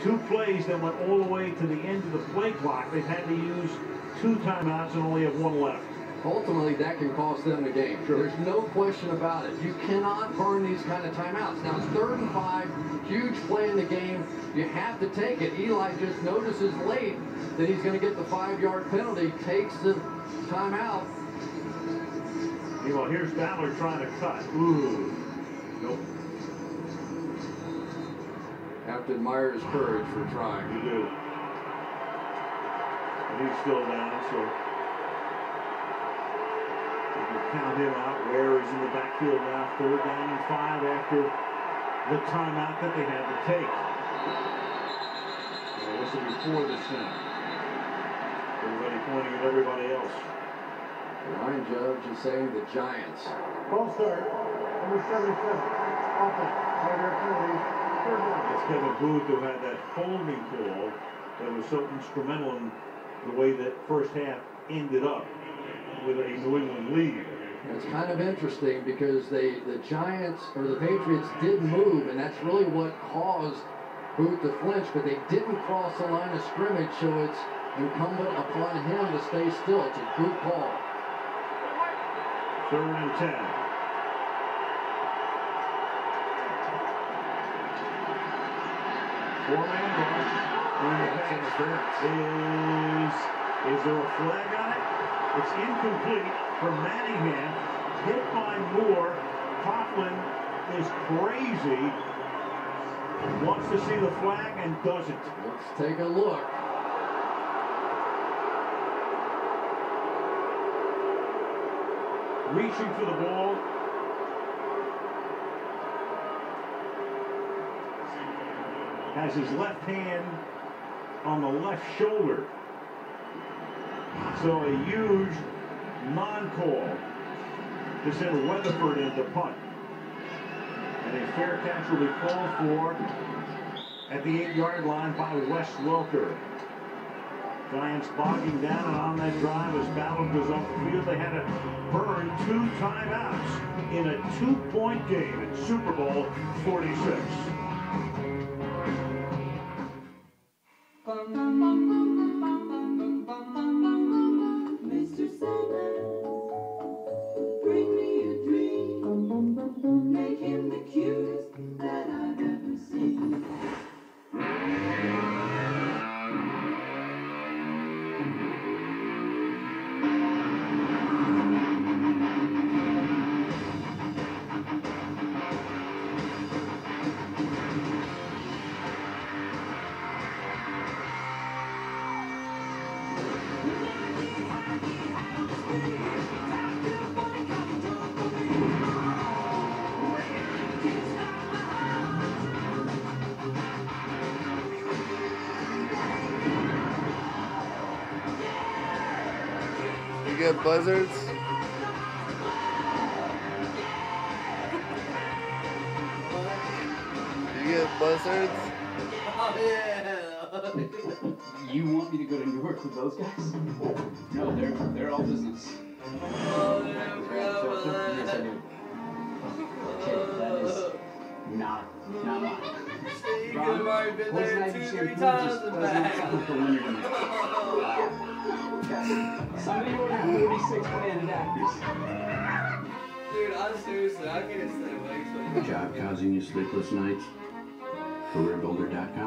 2 plays that went all the way to the end of the play clock. They've had to use 2 timeouts and only have 1 left. Ultimately, that can cost them the game. Sure. There's no question about it. You cannot burn these kind of timeouts. Now, it's 3rd and 5, huge play in the game. You have to take it. Eli just notices late that he's going to get the 5-yard penalty, takes the timeout. Well, here's Ballard trying to cut. Ooh. Nope. Have to admire his courage for trying. You do. And he's still down, so you can count him out. Ware is in the backfield now. 3rd down and 5 after the timeout that they had to take. Well, this will be before the snap. Everybody pointing at everybody else. Ryan Judge is saying the Giants. Ball start. Number 77. Offense. Right penalty. 3rd down. It's Kevin Booth who had that holding call that was so instrumental in the way that first half ended up with a New England lead. It's kind of interesting because the Giants or the Patriots did move, and that's really what caused Booth to flinch, but they didn't cross the line of scrimmage, so it's incumbent upon him to stay still. It's a good call. 3rd and 10. Four-man rush. Is there a flag on it? It's incomplete for Manningham. Hit by Moore. Coughlin is crazy. Wants to see the flag and doesn't. Let's take a look. Reaching for the ball. Has his left hand on the left shoulder. So a huge non-call to send Weatherford into punt. And a fair catch will be called for at the 8-yard line by Wes Welker. Giants bogging down, and on that drive as Ballard goes off the field, they had to burn 2 timeouts in a 2-point game in Super Bowl 46. Mr. Sanders, bring me a dream. Make him the cutest that I've ever seen. You get buzzards? You get buzzards? Oh, yeah. You want me to go to Newark with those guys? No, they're all business. Oh, yeah, Yes, I do. Okay, that is not mine. You could have already been there 2-3 times and back. Somebody ordered 46 branded actors. Dude, seriously, I can't stay awake. Job causing you sleepless nights? CareerBuilder.com